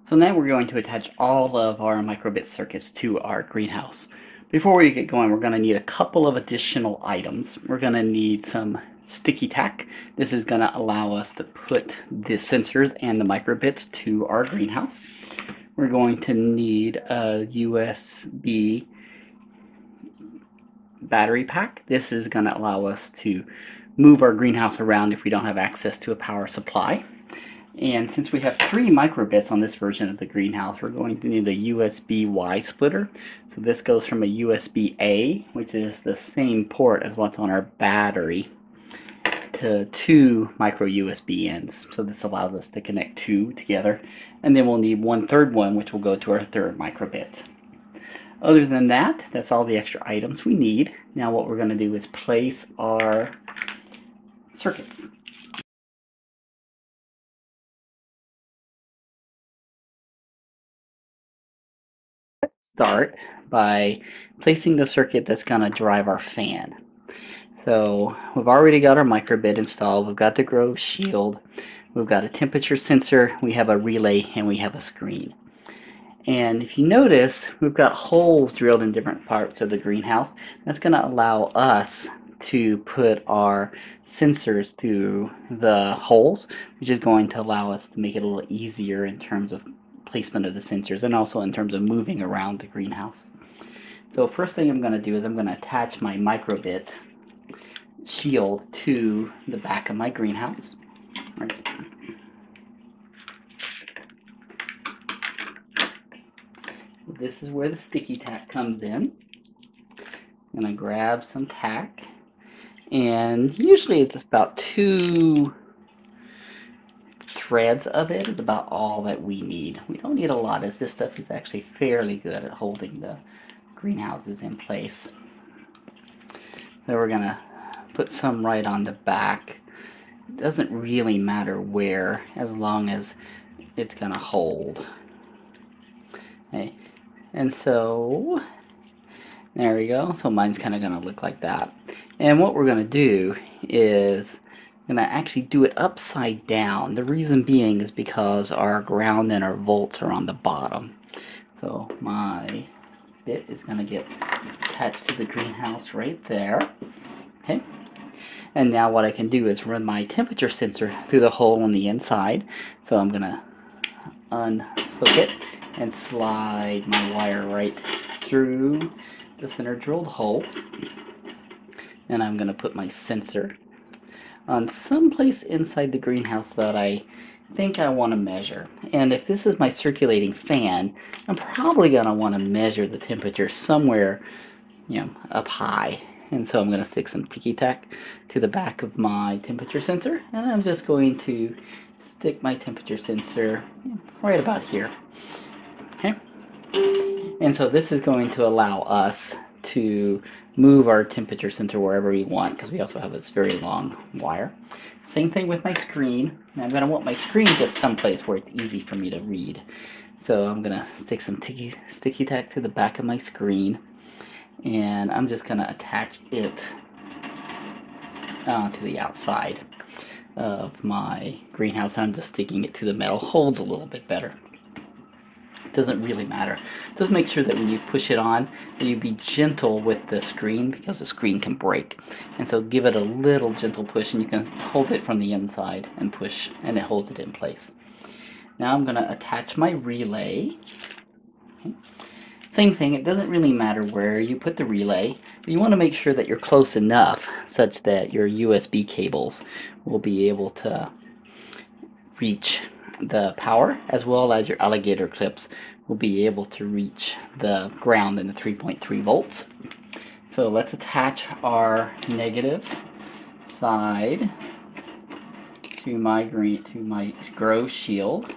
So now we're going to attach all of our microbit circuits to our greenhouse. Before we get going, we're going to need a couple of additional items. We're going to need some sticky tack. This is going to allow us to put the sensors and the microbits to our greenhouse. We're going to need a USB battery pack. This is going to allow us to move our greenhouse around if we don't have access to a power supply. And since we have 3 microbits on this version of the greenhouse, we're going to need a USB-Y splitter. So this goes from a USB-A, which is the same port as what's on our battery, to 2 micro USB ends. So this allows us to connect 2 together. And then we'll need 1/3 one, which will go to our 3rd microbit. Other than that, that's all the extra items we need. Now what we're going to do is place our circuits. Start by placing the circuit that's going to drive our fan. So we've already got our microbit installed, we've got the grow shield, we've got a temperature sensor, we have a relay, and we have a screen. And if you notice, we've got holes drilled in different parts of the greenhouse. That's going to allow us to put our sensors through the holes, which is going to allow us to make it a little easier in terms of placement of the sensors and also in terms of moving around the greenhouse. So first thing I'm going to do is I'm going to attach my microbit shield to the back of my greenhouse. Right. This is where the sticky tack comes in. I'm going to grab some tack, and usually it's about 2 threads of it is about all that we need. We don't need a lot, as this stuff is actually fairly good at holding the greenhouses in place. So we're going to put some right on the back. It doesn't really matter where, as long as it's going to hold. Okay. And so there we go. So mine's kind of going to look like that. And what we're going to do is going to actually do it upside down. The reason being is because our ground and our volts are on the bottom. So my bit is going to get attached to the greenhouse right there. Okay. And now what I can do is run my temperature sensor through the hole on the inside. So I'm going to unhook it and slide my wire right through the center drilled hole. And I'm going to put my sensor on someplace inside the greenhouse that I think I want to measure. And if this is my circulating fan, I'm probably going to want to measure the temperature somewhere, up high. And so I'm going to stick some ticky tack to the back of my temperature sensor, and I'm just going to stick my temperature sensor right about here. Okay. And so this is going to allow us to move our temperature sensor wherever we want, because we also have this very long wire. Same thing with my screen. I'm going to want my screen just someplace where it's easy for me to read. So I'm going to stick some sticky tack to the back of my screen, and I'm just going to attach it to the outside of my greenhouse. I'm just sticking it to the metal. Holds a little bit better. It doesn't really matter. Just make sure that when you push it on, that you be gentle with the screen, because the screen can break. And so give it a little gentle push, and you can hold it from the inside and push, and it holds it in place. Now I'm going to attach my relay. Okay. Same thing, it doesn't really matter where you put the relay, but you want to make sure that you're close enough such that your USB cables will be able to reach the power, as well as your alligator clips will be able to reach the ground and the 3.3 volts. So let's attach our negative side to my grow shield.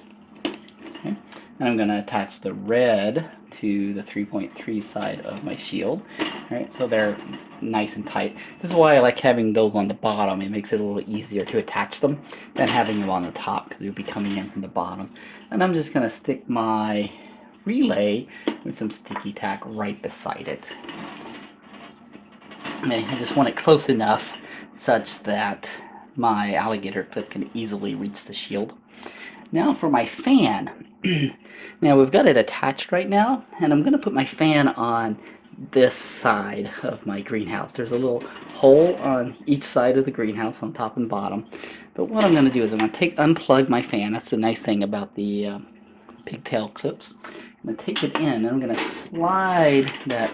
Okay. And I'm going to attach the red to the 3.3 side of my shield. Alright, so they're nice and tight. This is why I like having those on the bottom. It makes it a little easier to attach them than having them on the top, because you'll be coming in from the bottom. And I'm just going to stick my relay with some sticky tack right beside it. And I just want it close enough such that my alligator clip can easily reach the shield. Now for my fan. Now we've got it attached right now, and I'm going to put my fan on this side of my greenhouse. There's a little hole on each side of the greenhouse, on top and bottom. But what I'm going to do is I'm going to unplug my fan. That's the nice thing about the pigtail clips. I'm going to take it in, and I'm going to slide that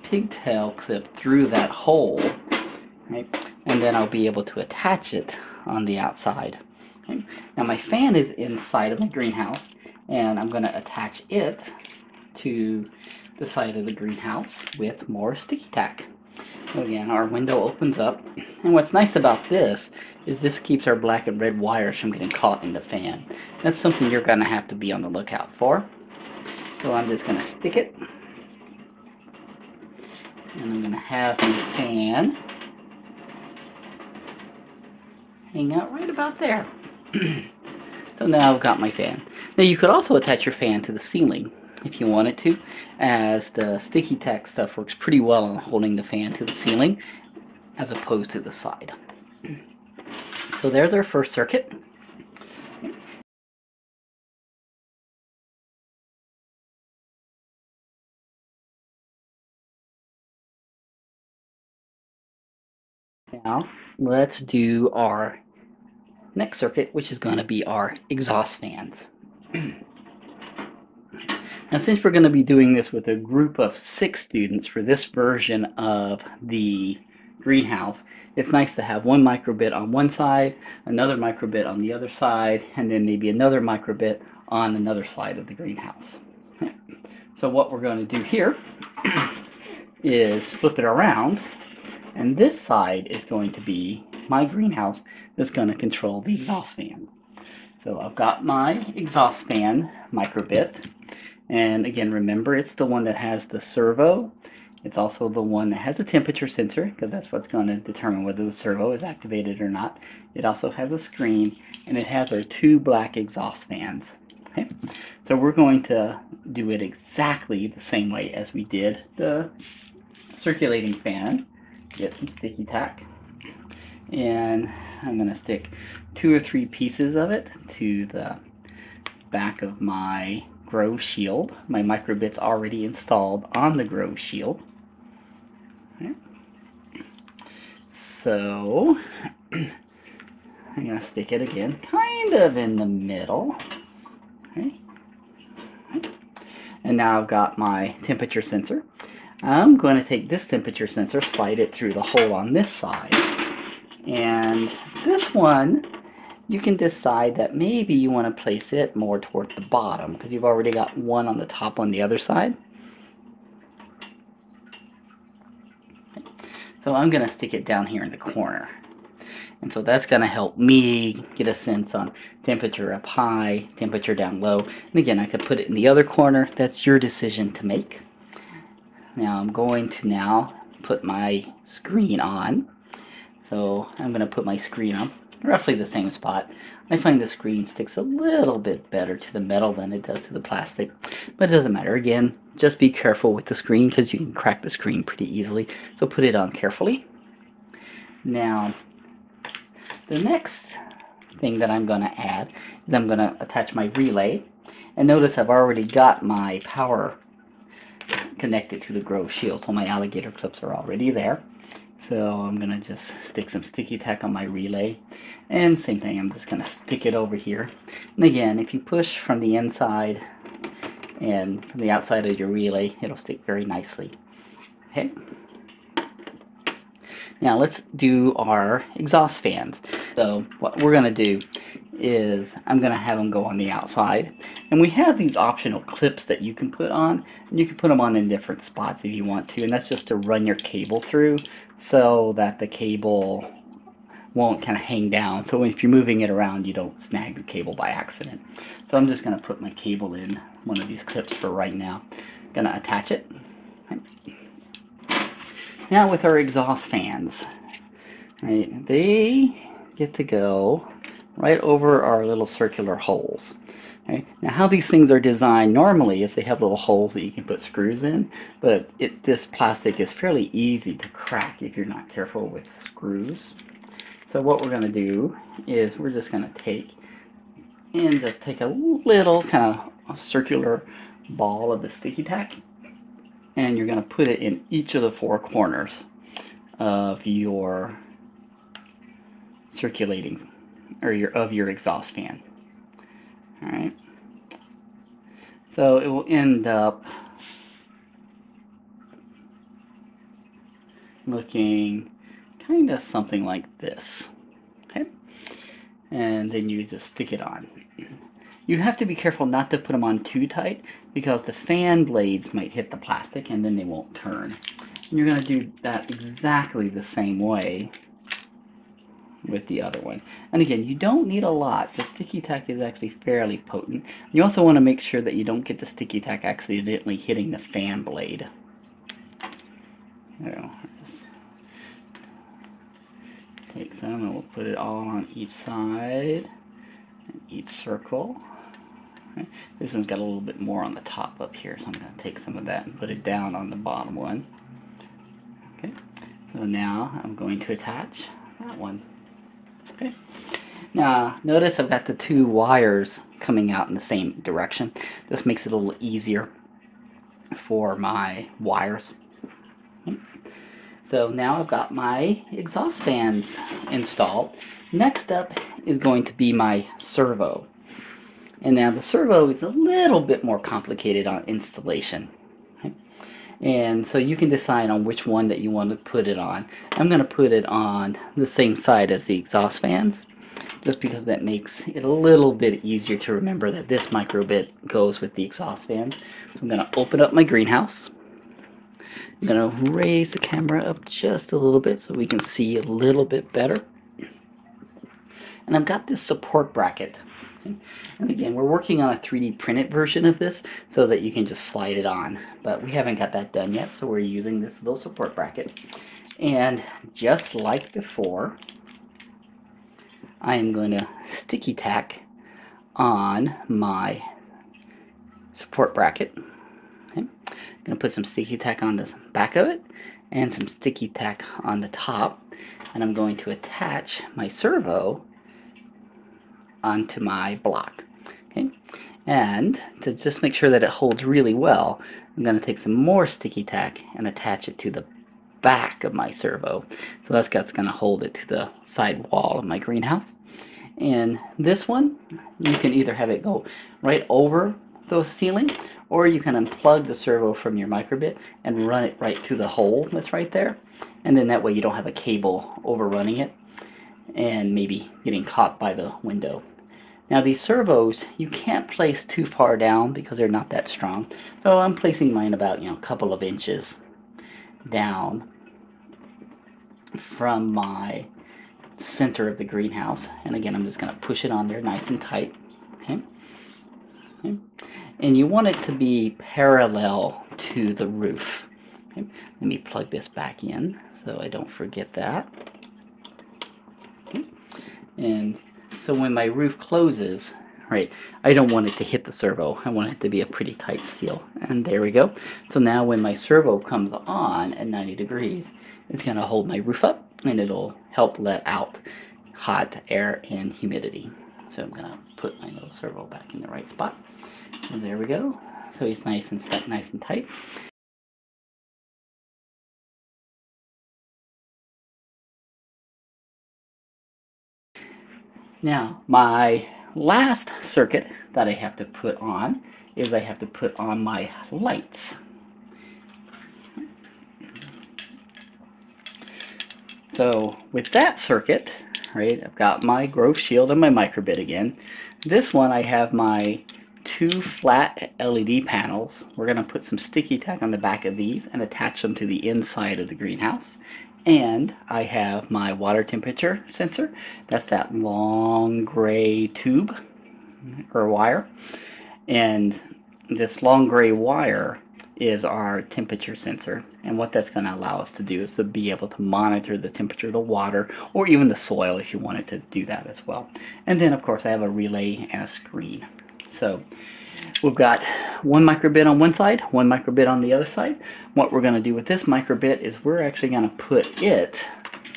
pigtail clip through that hole, right? And then I'll be able to attach it on the outside. Okay? Now my fan is inside of my greenhouse, and I'm going to attach it to the side of the greenhouse with more sticky tack. So again, our window opens up, and what's nice about this is this keeps our black and red wires from getting caught in the fan. That's something you're going to have to be on the lookout for. So I'm just going to stick it, and I'm going to have my fan hang out right about there. So now I've got my fan. Now you could also attach your fan to the ceiling if you wanted to, as the sticky tack stuff works pretty well on holding the fan to the ceiling as opposed to the side. So there's our first circuit. Now let's do our next circuit, which is going to be our exhaust fans. Now since we're going to be doing this with a group of 6 students for this version of the greenhouse, it's nice to have one microbit on one side, another microbit on the other side, and then maybe another microbit on another side of the greenhouse. So what we're going to do here is flip it around, and this side is going to be my greenhouse that's going to control the exhaust fans. So I've got my exhaust fan microbit, and again, remember, it's the one that has the servo. It's also the one that has a temperature sensor, because that's what's going to determine whether the servo is activated or not. It also has a screen, and it has our 2 black exhaust fans. Okay? So we're going to do it exactly the same way as we did the circulating fan. Get some sticky tack, and I'm going to stick 2 or 3 pieces of it to the back of my grow shield. My microbit's already installed on the grow shield. Okay. So I'm going to stick it again kind of in the middle. Okay. And now I've got my temperature sensor. I'm going to take this temperature sensor, slide it through the hole on this side, and this one you can decide that maybe you want to place it more toward the bottom, because you've already got one on the top on the other side. So I'm going to stick it down here in the corner, and so that's going to help me get a sense on temperature up high, temperature down low. And again, I could put it in the other corner. That's your decision to make. Now I'm going to now put my screen on. So I'm going to put my screen on roughly the same spot. I find the screen sticks a little bit better to the metal than it does to the plastic, but it doesn't matter. Again, just be careful with the screen, because you can crack the screen pretty easily. So put it on carefully. Now the next thing that I'm going to add is I'm going to attach my relay, and notice I've already got my power connected to the grow shield, so my alligator clips are already there. So I'm going to just stick some sticky tack on my relay, and same thing, I'm just going to stick it over here. And again, if you push from the inside and from the outside of your relay, it'll stick very nicely. Okay. Now let's do our exhaust fans. So what we're going to do is I'm going to have them go on the outside, and we have these optional clips that you can put on, and you can put them on in different spots if you want to, and that's just to run your cable through so that the cable won't kind of hang down, so if you're moving it around you don't snag the cable by accident. So I'm just going to put my cable in one of these clips for right now. I'm going to attach it. Now with our exhaust fans, right, they get to go right over our little circular holes. Okay? Now how these things are designed normally is they have little holes that you can put screws in, but this plastic is fairly easy to crack if you're not careful with screws. So what we're going to do is we're just going to take and just take a little kind of circular ball of the sticky tack, and you're going to put it in each of the four corners of your circulating, or your exhaust fan. All right. So it will end up looking kind of something like this. Okay. And then you just stick it on. You have to be careful not to put them on too tight, because the fan blades might hit the plastic and then they won't turn. And you're going to do that exactly the same way with the other one. And again, you don't need a lot. The sticky tack is actually fairly potent. You also want to make sure that you don't get the sticky tack accidentally hitting the fan blade. Just take some and we'll put it all on each side and each circle. Okay. This one's got a little bit more on the top up here, so I'm going to take some of that and put it down on the bottom one. Okay, so now I'm going to attach that one. Okay. Now notice I've got the two wires coming out in the same direction. This makes it a little easier for my wires. Okay. So now I've got my exhaust fans installed. Next up is going to be my servo. And now the servo is a little bit more complicated on installation. Okay. And so you can decide on which one that you want to put it on. I'm going to put it on the same side as the exhaust fans, just because that makes it a little bit easier to remember that this microbit goes with the exhaust fans. So I'm going to open up my greenhouse. I'm going to raise the camera up just a little bit so we can see a little bit better. And I've got this support bracket. And again, we're working on a 3D printed version of this so that you can just slide it on. But we haven't got that done yet, so we're using this little support bracket. And just like before, I am going to sticky tack on my support bracket. Okay. I'm going to put some sticky tack on the back of it and some sticky tack on the top. And I'm going to attach my servo onto my block. Okay, and to just make sure that it holds really well, I'm going to take some more sticky tack and attach it to the back of my servo. So that's going to hold it to the side wall of my greenhouse. And this one, you can either have it go right over the ceiling, or you can unplug the servo from your microbit and run it right through the hole that's right there. And then that way you don't have a cable overrunning it and maybe getting caught by the window. Now these servos, you can't place too far down because they're not that strong. So I'm placing mine about, a couple of inches down from my center of the greenhouse. And again, I'm just going to push it on there nice and tight. Okay. Okay. And you want it to be parallel to the roof. Okay. Let me plug this back in so I don't forget that. Okay. And so when my roof closes, right, I don't want it to hit the servo. I want it to be a pretty tight seal. And there we go. So now when my servo comes on at 90 degrees, it's going to hold my roof up and it'll help let out hot air and humidity. So I'm going to put my little servo back in the right spot. And there we go. So it's nice and stuck nice and tight. Now, my last circuit that I have to put on is I have to put on my lights. So with that circuit, right, I've got my growth shield and my microbit again. This one I have my two flat LED panels. We're going to put some sticky tack on the back of these and attach them to the inside of the greenhouse. And I have my water temperature sensor. That's that long gray tube or wire. And this long gray wire is our temperature sensor. And what that's going to allow us to do is to be able to monitor the temperature of the water or even the soil if you wanted to do that as well. And then of course I have a relay and a screen. So we've got one microbit on one side, one microbit on the other side. What we're going to do with this microbit is we're actually going to put it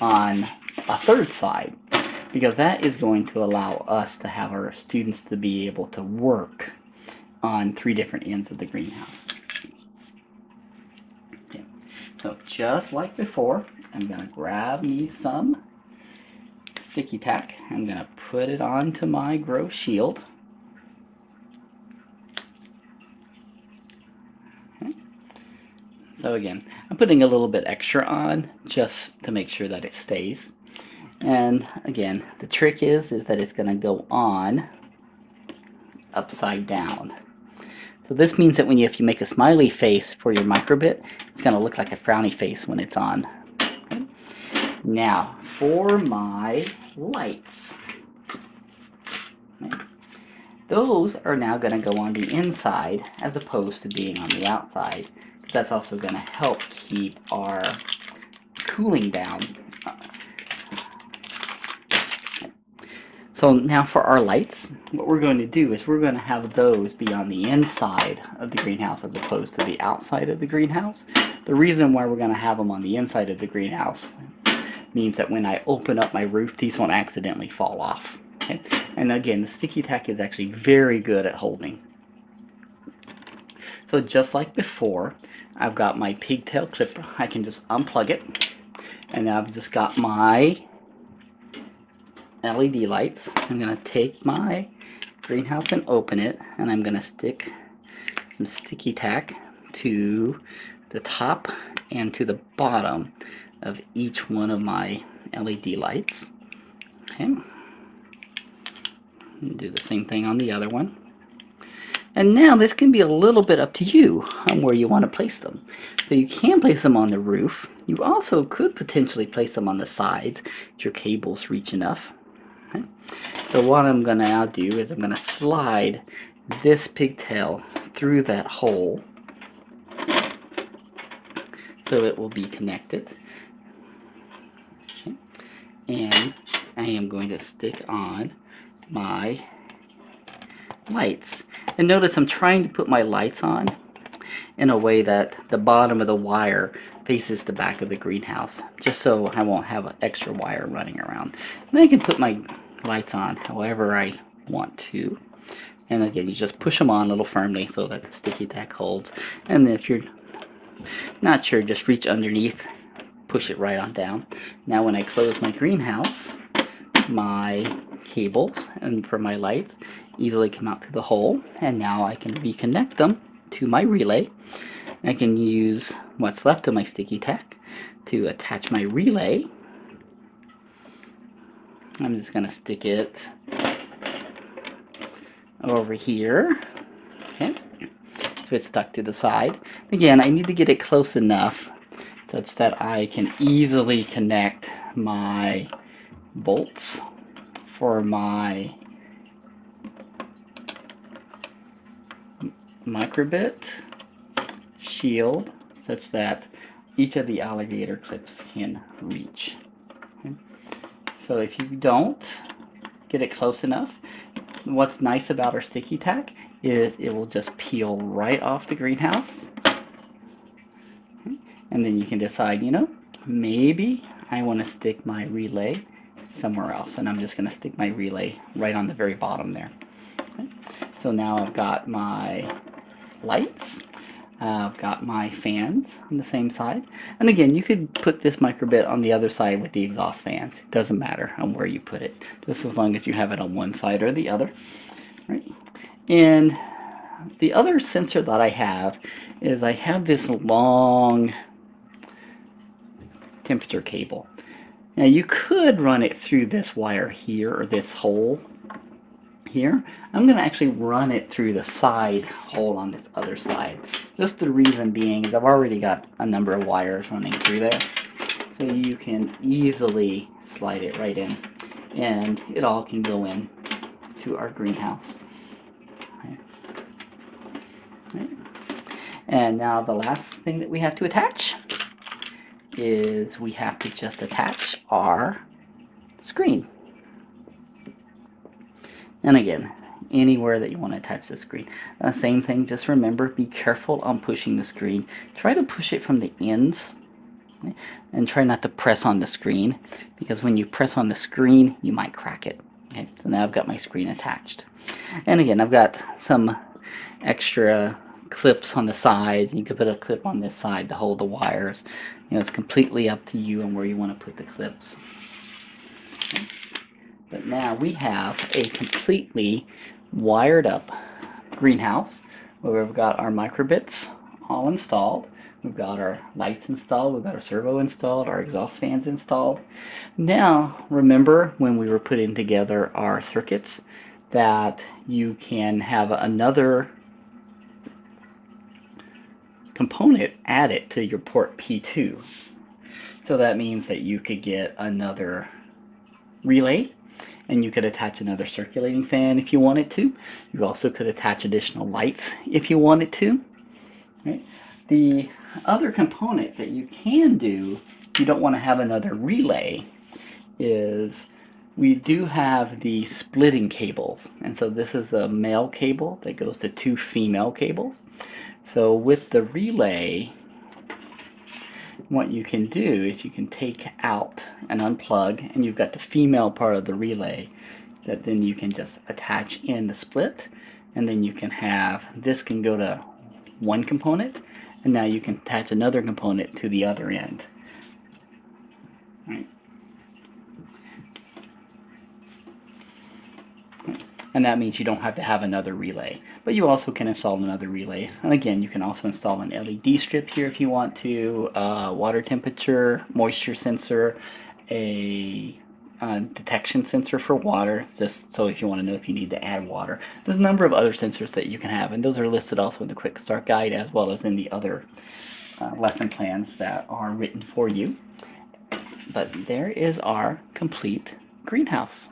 on a third side. because that is going to allow us to have our students to be able to work on 3 different ends of the greenhouse. Okay. So just like before, I'm going to grab me some sticky tack. I'm going to put it onto my grow shield. Okay. So again, I'm putting a little bit extra on just to make sure that it stays. And again, the trick is that it's going to go on upside down. So this means that if you make a smiley face for your microbit, it's going to look like a frowny face when it's on. Okay. Now, for my lights, okay, those are now going to go on the inside as opposed to being on the outside. That's also going to help keep our cooling down. So now for our lights, what we're going to do is we're going to have those be on the inside of the greenhouse as opposed to the outside of the greenhouse. The reason why we're going to have them on the inside of the greenhouse means that when I open up my roof, these won't accidentally fall off. Okay? And again, the sticky tack is actually very good at holding. So just like before, I've got my pigtail clipper. I can just unplug it, and I've just got my LED lights. I'm going to take my greenhouse and open it, and I'm going to stick some sticky tack to the top and to the bottom of each one of my LED lights. Okay. And do the same thing on the other one. And now this can be a little bit up to you on where you want to place them. So you can place them on the roof. You also could potentially place them on the sides if your cables reach enough. Okay. So what I'm going to now do is I'm going to slide this pigtail through that hole so it will be connected. Okay. And I am going to stick on my lights. And notice I'm trying to put my lights on in a way that the bottom of the wire faces the back of the greenhouse, just so I won't have an extra wire running around. And I can put my lights on however I want to. And again, you just push them on a little firmly so that the sticky tack holds. And if you're not sure, just reach underneath, push it right on down. Now when I close my greenhouse, my cables and for my lights easily come out through the hole, and now I can reconnect them to my relay. I can use what's left of my sticky tack to attach my relay. I'm just going to stick it over here. Okay, so it's stuck to the side. Again, I need to get it close enough such that I can easily connect my bolts for my microbit shield such that each of the alligator clips can reach. Okay. So if you don't get it close enough, what's nice about our sticky tack is it will just peel right off the greenhouse. Okay. And then you can decide, you know, maybe I want to stick my relay somewhere else, and I'm just going to stick my relay right on the very bottom there. Okay. So now I've got my lights, I've got my fans on the same side, and again you could put this microbit on the other side with the exhaust fans. It doesn't matter on where you put it, just as long as you have it on one side or the other. Right. And the other sensor that I have is I have this long temperature cable. Now you could run it through this wire here, or this hole here. I'm going to actually run it through the side hole on this other side. Just the reason being is I've already got a number of wires running through there. So you can easily slide it right in, and it all can go in to our greenhouse. Right. And now the last thing that we have to attach is we have to just attach our screen. And again, anywhere that you want to attach the screen. Same thing, just remember, be careful on pushing the screen. Try to push it from the ends And try not to press on the screen, because when you press on the screen, you might crack it. Okay, so now I've got my screen attached. And again, I've got some extra clips on the sides. You could put a clip on this side to hold the wires. It's completely up to you on where you want to put the clips. Okay. But now we have a completely wired up greenhouse where we've got our microbits all installed. We've got our lights installed, we've got our servo installed, our exhaust fans installed. Now, remember when we were putting together our circuits that you can have another component added to your port P2. So that means that you could get another relay, and you could attach another circulating fan if you wanted to. You also could attach additional lights if you wanted to. Right? The other component that you can do if you don't want to have another relay is we do have the splitting cables. And so this is a male cable that goes to two female cables. So with the relay, what you can do is you can take out and unplug, and you've got the female part of the relay that then you can just attach in the split, and then you can have this can go to one component, and now you can attach another component to the other end. Right. And that means you don't have to have another relay. But you also can install another relay. And again, you can also install an LED strip here if you want to, water temperature, moisture sensor, a detection sensor for water, just so if you want to know if you need to add water. There's a number of other sensors that you can have, and those are listed also in the Quick Start Guide as well as in the other lesson plans that are written for you. But there is our complete greenhouse.